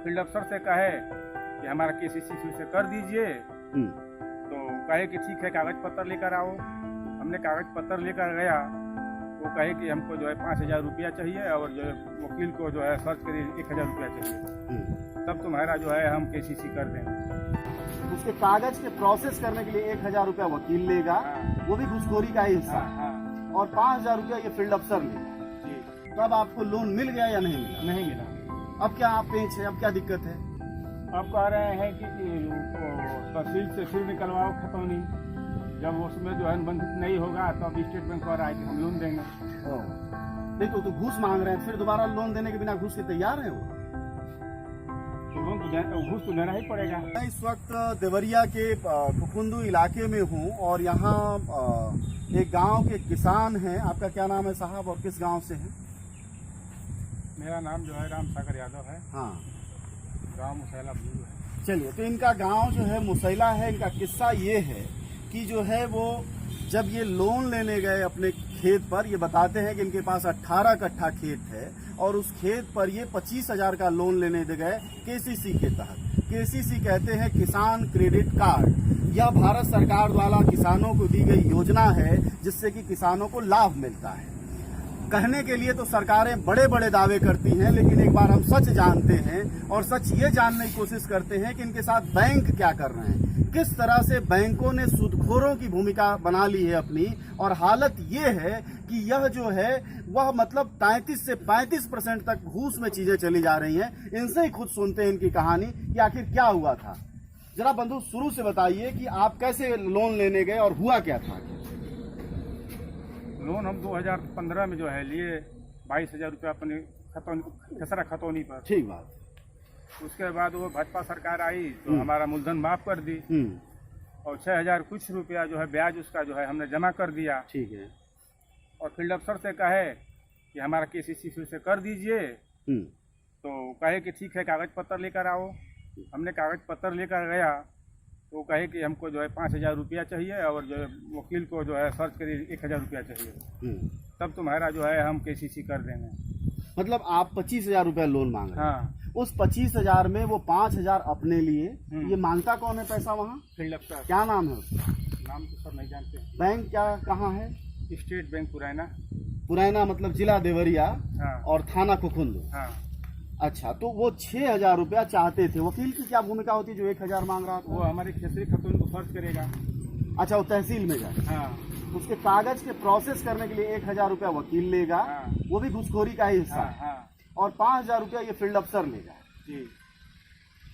Field अफसर से कहे कि हमारा केसीसी फिर से कर दीजिए, तो कहे कि ठीक है कागज पत्र लेकर आओ। हमने कागज पत्र लेकर गया, वो कहे कि हमको जो है 5,000 रुपया चाहिए और जो है वकील को जो है सर्च करिए 1,000 रुपया चाहिए, तब तुम्हारा जो है हम केसीसी कर देंगे। उसके कागज के प्रोसेस करने के लिए 1,000 रुपया वकील लेगा, वो भी घूसखोरी का ही हिस्सा, और 5,000 रुपया ये फील्ड अफसर लेगा जी। तो अब आपको लोन मिल गया या नहीं मिला? नहीं मिला। अब क्या आप पेच है, अब क्या दिक्कत है? अब कह रहे हैं कि तहसील से फिर निकलवाओ खतौनी, जब उसमें जो है अनुबंधित नहीं होगा तो अब स्टेट बैंक और आए कि हम लोन देंगे। देखो तो घूस मांग रहे हैं, फिर दोबारा लोन देने के बिना घूस के तैयार है वो? घूस तो देना ही पड़ेगा। मैं इस वक्त देवरिया के खुखुंदू इलाके में हूँ और यहाँ एक गांव के किसान हैं। आपका क्या नाम है साहब और किस गांव से हैं? मेरा नाम जो है राम सागर यादव है। हाँ, गांव मुसैला भूल है। चलिए, तो इनका गांव जो है मुसैला है। इनका किस्सा ये है कि जो है वो जब ये लोन लेने गए अपने खेत पर, ये बताते हैं कि इनके पास 18 कट्ठा खेत है और उस खेत पर ये 25,000 का लोन लेने दे गए केसीसी के तहत। केसीसी कहते हैं किसान क्रेडिट कार्ड। यह भारत सरकार द्वारा किसानों को दी गई योजना है जिससे कि किसानों को लाभ मिलता है। कहने के लिए तो सरकारें बड़े बड़े दावे करती हैं, लेकिन एक बार हम सच जानते हैं और सच ये जानने की कोशिश करते हैं कि इनके साथ बैंक क्या कर रहे हैं, किस तरह से बैंकों ने सूदखोरों की भूमिका बना ली है अपनी। और हालत ये है कि यह जो है वह मतलब 33 से 35% तक घूस में चीजें चली जा रही हैं। इनसे ही खुद सुनते हैं इनकी कहानी कि आखिर क्या हुआ था। जरा बंधु शुरू से बताइए कि आप कैसे लोन लेने गए और हुआ क्या था? लोन हम 2015 में जो है लिए 22,000 रुपया अपने खसरा खतौनी पर। ठीक बात। उसके बाद वो भाजपा सरकार आई तो हमारा मूलधन माफ कर दी और 6,000 कुछ रुपया जो है ब्याज उसका जो है हमने जमा कर दिया। ठीक है। और फील्ड अफसर से कहे कि हमारा केसीसी फिर से कर दीजिए, तो कहे कि ठीक है कागज पत्र लेकर आओ। हमने कागज पत्र लेकर गया, तो कहे कि हमको जो है 5,000 रुपया चाहिए और जो है वकील को जो है सर्च करिए 1,000 रुपया चाहिए, तब तुम्हारा जो है हम केसीसी कर देंगे। मतलब आप 25,000 रुपया लोन मांग रहे हैं? हाँ। उस 25,000 में वो 5,000 अपने लिए। ये मांगता कौन है पैसा वहाँ? फील्ड अफसर। क्या नाम है उसका? नाम तो सब नहीं जानते। बैंक क्या कहाँ है? स्टेट बैंक पुराना। पुराना मतलब जिला देवरिया। हाँ। और थाना खुखुंदू। हाँ। अच्छा, तो वो 6,000 रुपया चाहते थे। वकील की क्या भूमिका होती है जो 1,000 मांग रहा था? वो हमारी खेसरी खतौनी को सर्च करेगा। अच्छा, वो तहसील में जाए। हाँ। उसके कागज के प्रोसेस करने के लिए 1,000 रुपया वकील लेगा। हाँ। वो भी घूसखोरी का ही हिस्सा। हाँ। हाँ। और 5,000 रुपया ये फील्ड अफसर लेगा जी।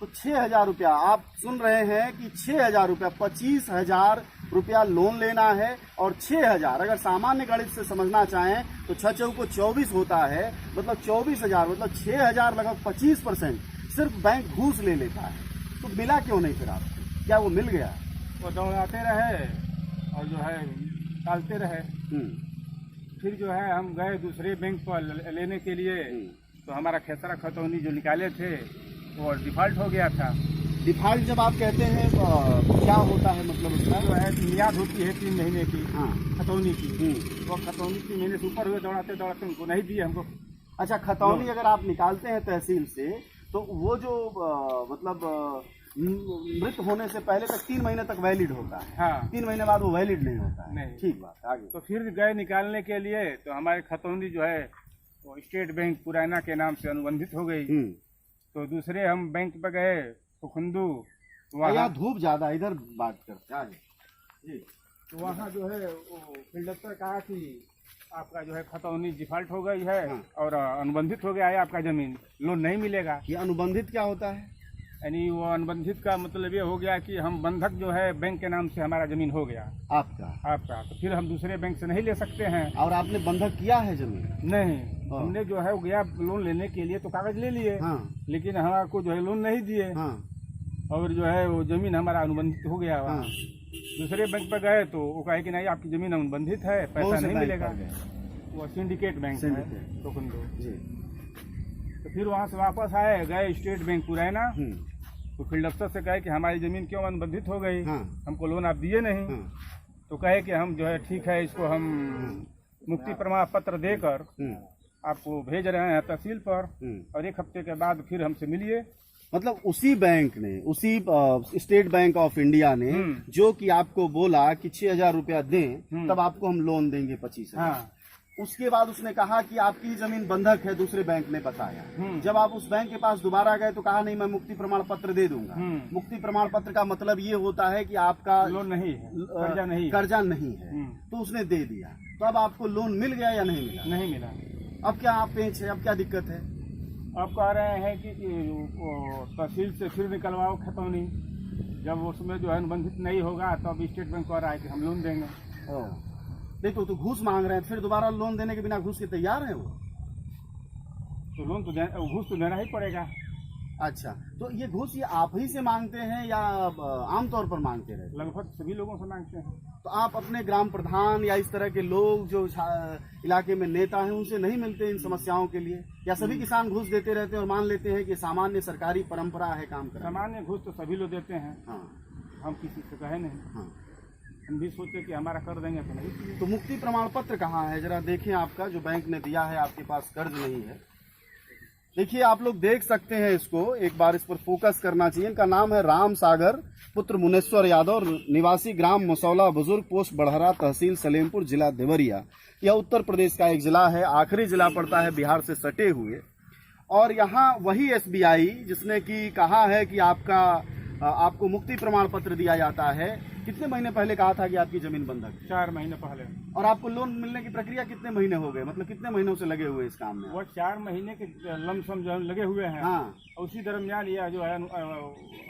तो 6,000 रुपया आप सुन रहे हैं कि 6,000 रुपया, 25,000 रुपया लोन लेना है। और 6,000 अगर सामान्य गणित से समझना चाहें तो 6 चौको 24 होता है, मतलब 24,000, मतलब 6,000 लगभग 25% सिर्फ बैंक घूस ले लेता है। तो मिला क्यों नहीं फिर आपको? क्या वो मिल गया? वो दौड़ाते रहे और जो है टालते रहे। फिर जो है हम गए दूसरे बैंक पर लेने के लिए, तो हमारा खेसरा खतौनी जो निकाले थे वो डिफॉल्ट हो गया था। डिफॉल्ट जब आप कहते हैं क्या होता है, मतलब उसका जो है मियाद होती है 3 महीने की। हाँ। खतौनी की। वो खतौनी 3 महीने से ऊपर हुए, दौड़ाते दौड़ाते उनको नहीं दिए हमको। अच्छा, खतौनी अगर आप निकालते हैं तहसील से तो वो जो मतलब मृत होने से पहले तक 3 महीने तक वैलिड होता है। हाँ। 3 महीने बाद वो वैलिड नहीं होता है। नहीं। ठीक बात, आगे। तो फिर गए निकालने के लिए, तो हमारे खतौनी जो है वो स्टेट बैंक पुराना के नाम से अनुबंधित हो गई। तो दूसरे हम बैंक पे गए खुखुंदू, वहाँ धूप ज्यादा, इधर बात करते हैं जी। तो वहाँ जो है वो फील्ड अफसर कहा कि आपका जो है खतौनी डिफॉल्ट हो गई है। हाँ। और अनुबंधित हो गया है आपका जमीन, लोन नहीं मिलेगा। ये अनुबंधित क्या होता है? यानी वो अनुबंधित का मतलब ये हो गया कि हम बंधक जो है बैंक के नाम से हमारा जमीन हो गया आपका, तो फिर हम दूसरे बैंक से नहीं ले सकते हैं। और आपने बंधक किया है जमीन? नहीं, हमने जो है वो गया लोन लेने के लिए तो कागज ले लिए। हाँ। लेकिन हमारे जो है लोन नहीं दिए। हाँ। और जो है वो जमीन हमारा अनुबंधित हो गया। हाँ। दूसरे बैंक पर गए तो वो कहे कि नहीं आपकी जमीन अनुबंधित है, पैसा नहीं मिलेगा। वो सिंडिकेट बैंक है खुखुंदू जी। तो फिर वहाँ से वापस आए, गए स्टेट बैंक पुराना, तो फील्ड अफसर से कहे कि हमारी जमीन क्यों अनुबंधित हो गई, हमको लोन आप दिए नहीं। तो कहे कि हम जो है ठीक है इसको हम मुक्ति प्रमाण पत्र देकर आपको भेज रहे हैं तहसील पर, और 1 हफ्ते के बाद फिर हमसे मिलिए। मतलब उसी बैंक ने, उसी स्टेट बैंक ऑफ इंडिया ने जो कि आपको बोला कि 6,000 रुपया दें तब आपको हम लोन देंगे 25,000। हाँ। उसके बाद उसने कहा कि आपकी जमीन बंधक है, दूसरे बैंक ने बताया। जब आप उस बैंक के पास दोबारा गए तो कहा नहीं, मैं मुक्ति प्रमाण पत्र दे दूंगा। मुक्ति प्रमाण पत्र का मतलब ये होता है कि आपका लोन नहीं है, कर्जा नहीं है। तो उसने दे दिया, तो अब आपको लोन मिल गया या नहीं मिला? नहीं मिला। अब क्या आप पेच है, अब क्या दिक्कत है? अब कह रहे हैं कि तहसील से फिर निकलवाओ खतौनी, जब उसमें जो है अनुबंधित नहीं होगा तो अब स्टेट बैंक कह रहा है कि हम लोन देंगे। नहीं तो घूस मांग रहे हैं, फिर दोबारा लोन देने के बिना घूस के तैयार है वो? तो लोन तो घूस तो देना ही पड़ेगा। अच्छा, तो ये घूस ये आप ही से मांगते हैं या आमतौर पर मांगते रहे? लगभग सभी लोगों से मांगते हैं। तो आप अपने ग्राम प्रधान या इस तरह के लोग जो इलाके में नेता हैं उनसे नहीं मिलते इन समस्याओं के लिए, या सभी किसान घूस देते रहते हैं और मान लेते हैं कि सामान्य सरकारी परंपरा है काम करना? सामान्य घूस तो सभी लोग देते हैं। हाँ। हम किसी से कहे नहीं। हाँ। हम भी सोचे कि हमारा कर देंगे तो नहीं। तो मुक्ति प्रमाण पत्र कहाँ है? जरा देखें, आपका जो बैंक ने दिया है, आपके पास कर्ज नहीं है। देखिए, आप लोग देख सकते हैं इसको, एक बार इस पर फोकस करना चाहिए। इनका नाम है राम सागर पुत्र मुनेश्वर यादव, निवासी ग्राम मसौला बुजुर्ग, पोस्ट बढ़हरा, तहसील सलेमपुर, जिला देवरिया। यह उत्तर प्रदेश का एक जिला है, आखिरी जिला पड़ता है बिहार से सटे हुए। और यहाँ वही SBI जिसने कि कहा है कि आपको मुक्ति प्रमाण पत्र दिया जाता है, कितने महीने पहले कहा था कि आपकी जमीन बंधक? 4 महीने पहले। और आपको लोन मिलने की प्रक्रिया कितने महीने हो गए, मतलब कितने महीनों से लगे हुए इस काम में? वो 4 महीने के लमसम जो लगे हुए हैं। हाँ। उसी दरमियान यह जो है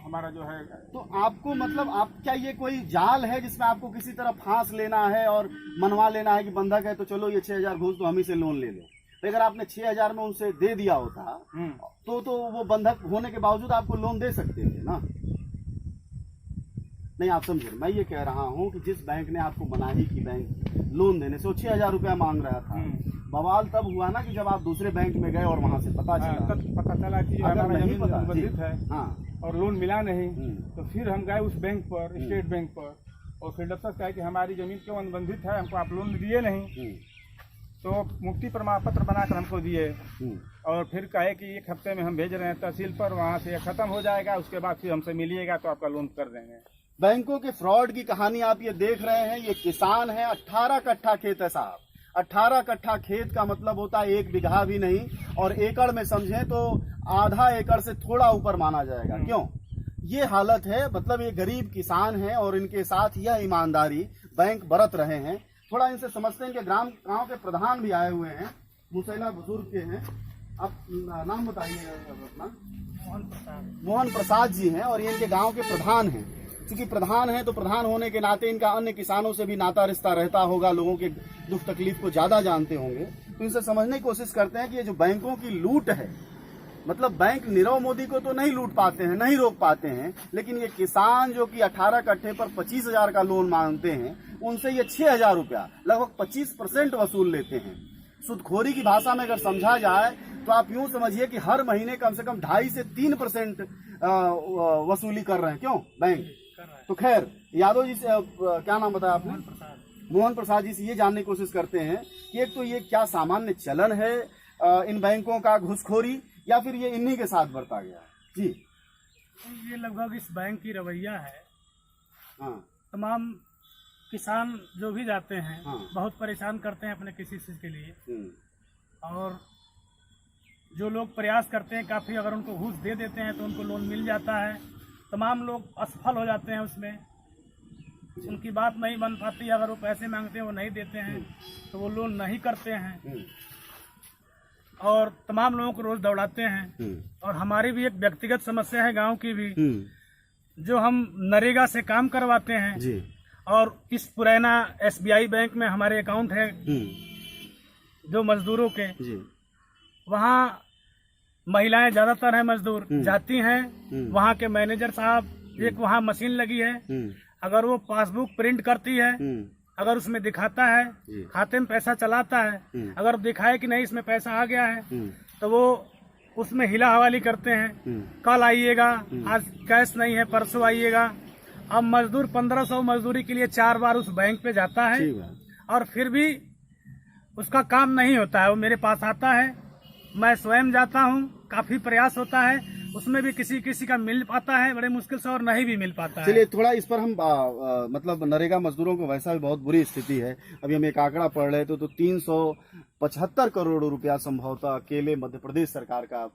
हमारा जो है। तो आपको मतलब आप क्या ये कोई जाल है जिसमें आपको किसी तरह फांस लेना है और मनवा लेना है कि बंधक है तो चलो ये 6,000 घूस तो हम ही से लोन ले लो? तो अगर आपने 6,000 में उनसे दे दिया होता तो वो बंधक होने के बावजूद आपको लोन दे सकते थे ना? नहीं, आप समझे, मैं ये कह रहा हूँ कि जिस बैंक ने आपको मनाही की बैंक लोन देने से, वो 6,000 रुपया मांग रहा था, बवाल तब हुआ ना कि जब आप दूसरे बैंक में गए और वहाँ से पता चला कि हमारा जमीन अनुबंधित है। हाँ। और लोन मिला नहीं, तो फिर हम गए उस बैंक पर, स्टेट बैंक पर, और फिर डॉक्टर कहा कि हमारी जमीन क्यों अनुबंधित है, हमको आप लोन दिए नहीं। तो मुक्ति प्रमाण पत्र बनाकर हमको दिए और फिर कहे कि 1 हफ्ते में हम भेज रहे हैं तहसील पर, वहाँ से खत्म हो जाएगा, उसके बाद फिर हमसे मिलिएगा तो आपका लोन कर देंगे। बैंकों के फ्रॉड की कहानी आप ये देख रहे हैं। ये किसान है, 18 कट्ठा खेत है साहब। 18 कट्ठा खेत का मतलब होता है 1 बीघा भी नहीं, और एकड़ में समझें तो आधा एकड़ से थोड़ा ऊपर माना जाएगा। क्यों? ये हालत है, मतलब ये गरीब किसान हैं और इनके साथ यह ईमानदारी बैंक बरत रहे हैं। थोड़ा इनसे समझते हैं कि गांव के प्रधान भी आए हुए हैं, मुसैला बुजुर्ग के हैं। आप नाम बताइए अपना। मोहन प्रसाद जी हैं और ये इनके गांव के प्रधान हैं। क्योंकि प्रधान है तो प्रधान होने के नाते इनका अन्य किसानों से भी नाता रिश्ता रहता होगा, लोगों के दुख तकलीफ को ज्यादा जानते होंगे। तो इनसे समझने की कोशिश करते हैं कि ये जो बैंकों की लूट है, मतलब बैंक नीरव मोदी को तो नहीं लूट पाते हैं, नहीं रोक पाते हैं, लेकिन ये किसान जो कि 18 कट्ठे पर 25,000 का लोन मांगते हैं, उनसे ये 6,000 रुपया लगभग 25% वसूल लेते हैं। सुदखोरी की भाषा में अगर समझा जाए तो आप यूं समझिए कि हर महीने कम से कम 2.5 से 3% वसूली कर रहे हैं। क्यों बैंक? तो खैर, यादव जी से क्या नाम बताया आपने? मोहन प्रसाद जी से ये जानने की कोशिश करते हैं कि एक तो ये क्या सामान्य चलन है इन बैंकों का घूसखोरी, या फिर ये इन्हीं के साथ बरता गया? जी, ये लगभग इस बैंक की रवैया है। हाँ। तमाम किसान जो भी जाते हैं, हाँ। बहुत परेशान करते हैं अपने किसी चीज के लिए, और जो लोग प्रयास करते हैं काफी, अगर उनको घूस दे देते हैं तो उनको लोन मिल जाता है। तमाम लोग असफल हो जाते हैं उसमें, उनकी बात नहीं बन पाती। अगर वो पैसे मांगते हैं वो नहीं देते हैं तो वो लोन नहीं करते हैं, और तमाम लोगों को रोज दौड़ाते हैं। और हमारी भी एक व्यक्तिगत समस्या है गांव की भी, जो हम नरेगा से काम करवाते हैं जी। और इस पुराना SBI बैंक में हमारे अकाउंट है जो मजदूरों के, वहाँ महिलाएं ज्यादातर हैं मजदूर, जाती हैं। वहाँ के मैनेजर साहब, एक वहाँ मशीन लगी है, अगर वो पासबुक प्रिंट करती है, अगर उसमें दिखाता है, खाते में पैसा चलाता है, अगर दिखाए कि नहीं इसमें पैसा आ गया है, तो वो उसमें हिला हवाली करते हैं, कल आइएगा, आज कैश नहीं है, परसों आइएगा। अब मजदूर 1500 मजदूरी के लिए 4 बार उस बैंक पे जाता है और फिर भी उसका काम नहीं होता है। वो मेरे पास आता है, मैं स्वयं जाता हूँ, काफी प्रयास होता है, उसमें भी किसी किसी का मिल पाता है बड़े मुश्किल से, और नहीं भी मिल पाता है। चलिए थोड़ा इस पर हम मतलब नरेगा मजदूरों को वैसा भी बहुत बुरी स्थिति है। अभी हम एक आंकड़ा पढ़ रहे थे तो 375 करोड़ रुपया संभवतः अकेले मध्य प्रदेश सरकार का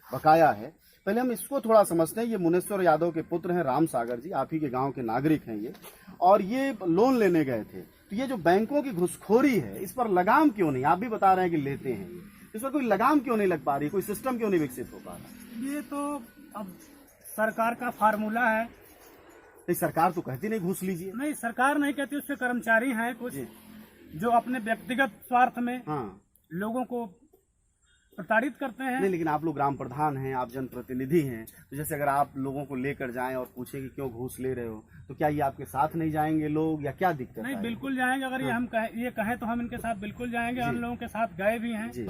बकाया है। पहले हम इसको थोड़ा समझते हैं। ये मुनेश्वर यादव के पुत्र हैं राम सागर जी, आप ही के गांव के नागरिक हैं ये, और ये लोन लेने गए थे। तो ये जो बैंकों की घुसखोरी है, इस पर लगाम क्यों नहीं? आप भी बता रहे हैं कि लेते हैं, इस पर कोई लगाम क्यों नहीं लग पा रही, कोई सिस्टम क्यों नहीं विकसित हो पा रहा? ये तो अब सरकार का फार्मूला है। नहीं, सरकार तो कहती नहीं घूस लीजिए। नहीं, सरकार नहीं कहती, उसके कर्मचारी हैं कुछ जो अपने व्यक्तिगत स्वार्थ में लोगों को प्रताड़ित करते हैं। नहीं, लेकिन आप लोग ग्राम प्रधान हैं, आप जनप्रतिनिधि हैं, तो जैसे अगर आप लोगों को लेकर जाएं और पूछें कि क्यों घूस ले रहे हो, तो क्या ये आपके साथ नहीं जाएंगे लोग, या क्या दिक्कत है? नहीं, बिल्कुल जाएंगे। अगर ये कहें तो हम इनके साथ बिल्कुल जाएंगे। हम लोगों के साथ गए भी हैं जी।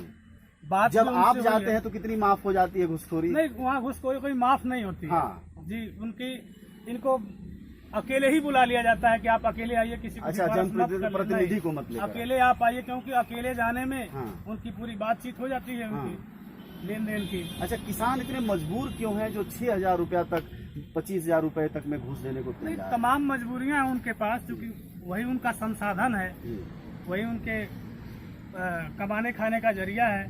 बात जब आप जाते हैं तो कितनी माफ हो जाती है घुसखोरी? नहीं, वहाँ घुसखोरी कोई माफ नहीं होती है जी। इनको अकेले ही बुला लिया जाता है कि आप अकेले आइए, किसी को जनप्रतिनिधि को मत लेकर, अकेले आप आइए, क्योंकि अकेले जाने में उनकी पूरी बातचीत हो जाती है, उनकी लेन देन की। अच्छा, किसान इतने मजबूर क्यों हैं जो 6,000 रुपया तक, 25,000 रुपए तक में घूस देने को तैयार है? तमाम मजबूरियां हैं उनके पास, क्योंकि वही उनका संसाधन है, वही उनके कमाने खाने का जरिया है।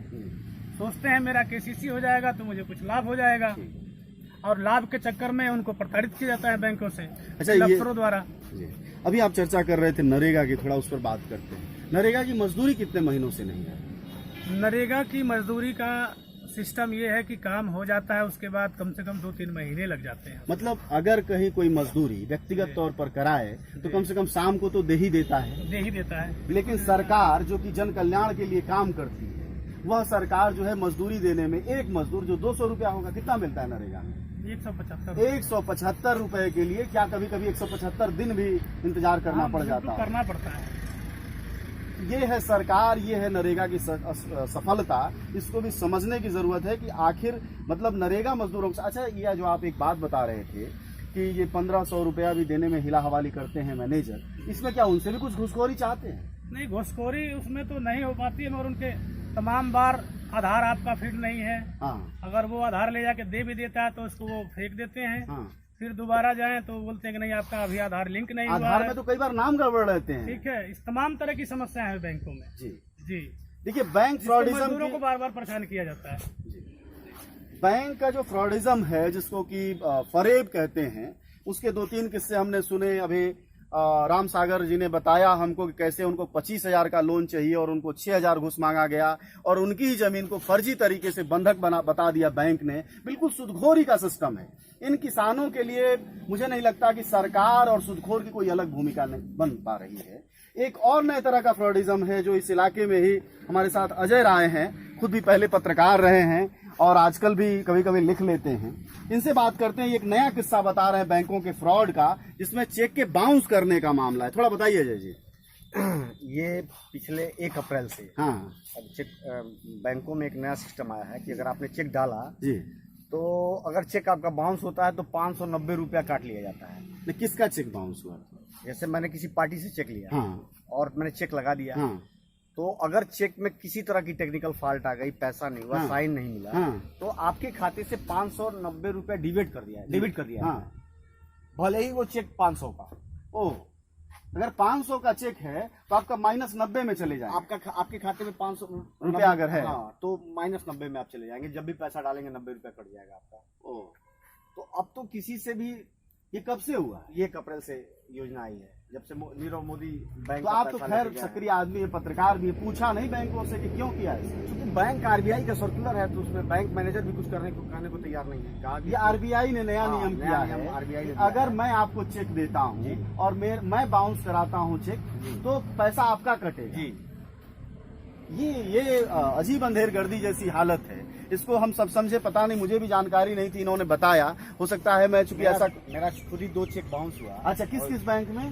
सोचते हैं मेरा केसीसी हो जाएगा तो मुझे कुछ लाभ हो जाएगा, और लाभ के चक्कर में उनको प्रताड़ित किया जाता है बैंकों से, अफसरों द्वारा। अभी आप चर्चा कर रहे थे नरेगा की, थोड़ा उस पर बात करते हैं। नरेगा की मजदूरी कितने महीनों से नहीं है? नरेगा की मजदूरी का सिस्टम ये है कि काम हो जाता है, उसके बाद कम से कम 2-3 महीने लग जाते हैं। मतलब अगर कहीं कोई मजदूरी व्यक्तिगत तौर पर कराए तो कम से कम शाम को तो दे ही देता है। लेकिन सरकार जो कि जन कल्याण के लिए काम करती है, वह सरकार जो है मजदूरी देने में, एक मजदूर जो 200 रुपया होगा, कितना मिलता है नरेगा में? 175 रुपए के लिए क्या कभी कभी 175 दिन भी इंतजार करना पड़ जाता है। ये है सरकार, ये है नरेगा की सफलता। इसको भी समझने की जरूरत है कि आखिर मतलब नरेगा मजदूरों को। अच्छा, ये जो आप एक बात बता रहे थे कि ये 1500 रुपया भी देने में हिला हवाली करते हैं मैनेजर, इसमें क्या उनसे भी कुछ घुसखोरी चाहते हैं? नहीं, घुसखोरी उसमें तो नहीं हो पाती है, मगर उनके तमाम बार आधार आपका फिट नहीं है। अगर वो आधार ले जाके दे भी देता है तो उसको वो फेंक देते हैं। फिर दोबारा जाएं तो बोलते हैं कि नहीं, आपका अभी आधार लिंक नहीं हुआ है। आधार में तो कई बार नाम गड़बड़ रहते हैं। ठीक है, इस तमाम तरह की समस्याएं हैं बैंकों में। जी। देखिए, बैंक फ्रॉडिज्म को बार बार परेशान किया जाता है। बैंक का जो फ्रॉडिज्म है, जिसको कि फरेब कहते हैं, उसके 2-3 किस्से हमने सुने। अभी राम सागर जी ने बताया हमको कि कैसे उनको 25,000 का लोन चाहिए और उनको 6,000 घूस मांगा गया, और उनकी ही जमीन को फर्जी तरीके से बंधक बता दिया बैंक ने। बिल्कुल सुदखोरी का सिस्टम है। इन किसानों के लिए मुझे नहीं लगता कि सरकार और सुदखोर की कोई अलग भूमिका बन पा रही है। एक और नए तरह का फ्रॉडिज्म है जो इस इलाके में ही हमारे साथ अजय राय हैं, खुद भी पहले पत्रकार रहे हैं और आजकल भी कभी कभी लिख लेते हैं। इनसे बात करते हैं। एक नया किस्सा बता रहे हैं बैंकों के फ्रॉड का, जिसमें चेक के बाउंस करने का मामला है। थोड़ा बताइए अजय जी। ये पिछले 1 अप्रैल से अब चेक बैंकों में एक नया सिस्टम आया है कि अगर आपने चेक डाला जी, तो अगर चेक आपका बाउंस होता है तो 590 रुपया काट लिया जाता है। किसका चेक बाउंस हुआ? जैसे मैंने किसी पार्टी से चेक लिया और मैंने चेक लगा दिया, तो अगर चेक में किसी तरह की टेक्निकल फॉल्ट आ गई, पैसा नहीं हुआ, साइन नहीं मिला, तो आपके खाते से 590 रुपया डेबिट कर दिया भले ही वो चेक 500 का। ओह, अगर 500 का चेक है तो आपका -90 में चले जाएंगे। आपके खाते में 500 रुपया अगर है तो -90 में आप चले जाएंगे। जब भी पैसा डालेंगे 90 रुपया कट जाएगा आपका। ओह, तो अब तो किसी से भी, ये कब से हुआ? ये 1 अप्रैल से योजना आई है, जब से नीरव मोदी बैंक। तो आप तो खैर सक्रिय आदमी है, पत्रकार भी, पूछा नहीं बैंकों से कि क्यों किया है? क्योंकि बैंक RBI का सर्कुलर है, तो उसमें बैंक मैनेजर भी कुछ कहने को तैयार नहीं है। कहा ये RBI ने नया नियम किया है। RBI ने अगर मैं आपको चेक देता हूँ और मैं बाउंस कराता हूँ चेक, तो पैसा आपका कटेगा जी। ये अजीब अंधेरगर्दी जैसी हालत है। इसको हम सब समझे, पता नहीं, मुझे भी जानकारी नहीं थी, इन्होंने बताया। हो सकता है मैं चूंकि ऐसा, मेरा खुद ही 2 चेक बाउंस हुआ। अच्छा, किस बैंक में?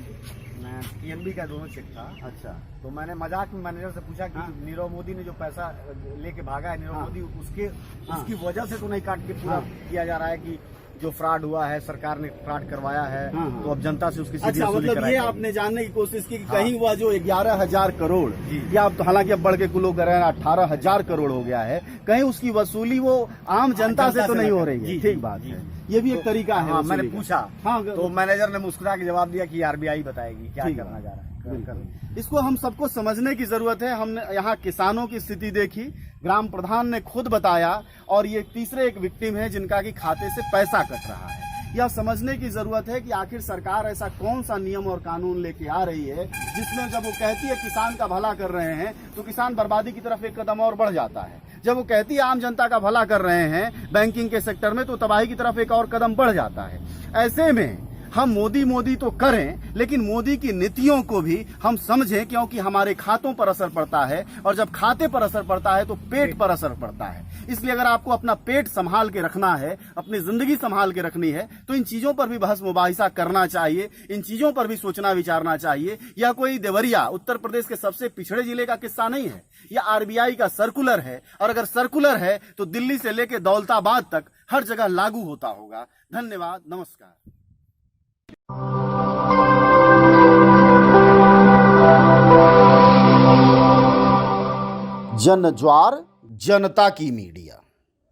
मैं PNB का 2 चेक था। अच्छा, तो मैंने मजाक में मैनेजर से पूछा कि नीरव मोदी ने जो पैसा लेके भागा है, नीरव मोदी उसकी वजह से तो नहीं काट के पूरा किया जा रहा है कि जो फ्रॉड हुआ है, सरकार ने फ्रॉड करवाया है, तो अब जनता से उसकी सीधी अच्छा, वसूली मतलब कराई ये जाएगी। आपने जानने की कोशिश की कि कहीं हुआ जो 11,000 करोड़ या अब तो हालांकि अब बढ़ के कुल 18,000 करोड़ हो गया है, कहीं उसकी वसूली वो आम जनता से तो नहीं हो रही है। ठीक बात है, ये भी एक तरीका है। हाँ, मैंने पूछा हाँ, तो मैनेजर ने मुस्कुरा के जवाब दिया कि आरबीआई बताएगी क्या करना जा रहा है। इसको हम सबको समझने की जरूरत है। हमने यहाँ किसानों की स्थिति देखी, ग्राम प्रधान ने खुद बताया, और ये तीसरे एक विक्टिम है जिनका कि खाते से पैसा कट रहा है। यह समझने की जरूरत है कि आखिर सरकार ऐसा कौन सा नियम और कानून लेके आ रही है जिसमें जब वो कहती है किसान का भला कर रहे हैं तो किसान बर्बादी की तरफ एक कदम और बढ़ जाता है, जब वो कहती है आम जनता का भला कर रहे हैं बैंकिंग के सेक्टर में तो तबाही की तरफ एक और कदम बढ़ जाता है। ऐसे में हम मोदी तो करें, लेकिन मोदी की नीतियों को भी हम समझें, क्योंकि हमारे खातों पर असर पड़ता है, और जब खाते पर असर पड़ता है तो पेट पर असर पड़ता है। इसलिए अगर आपको अपना पेट संभाल के रखना है, अपनी जिंदगी संभाल के रखनी है, तो इन चीजों पर भी बहस मुबाहिसा करना चाहिए, इन चीजों पर भी सोचना विचारना चाहिए। यह कोई देवरिया उत्तर प्रदेश के सबसे पिछड़े जिले का किस्सा नहीं है, यह आरबीआई का सर्कुलर है, और अगर सर्कुलर है तो दिल्ली से लेकर दौलताबाद तक हर जगह लागू होता होगा। धन्यवाद, नमस्कार। जन ज्वार जनता की मीडिया।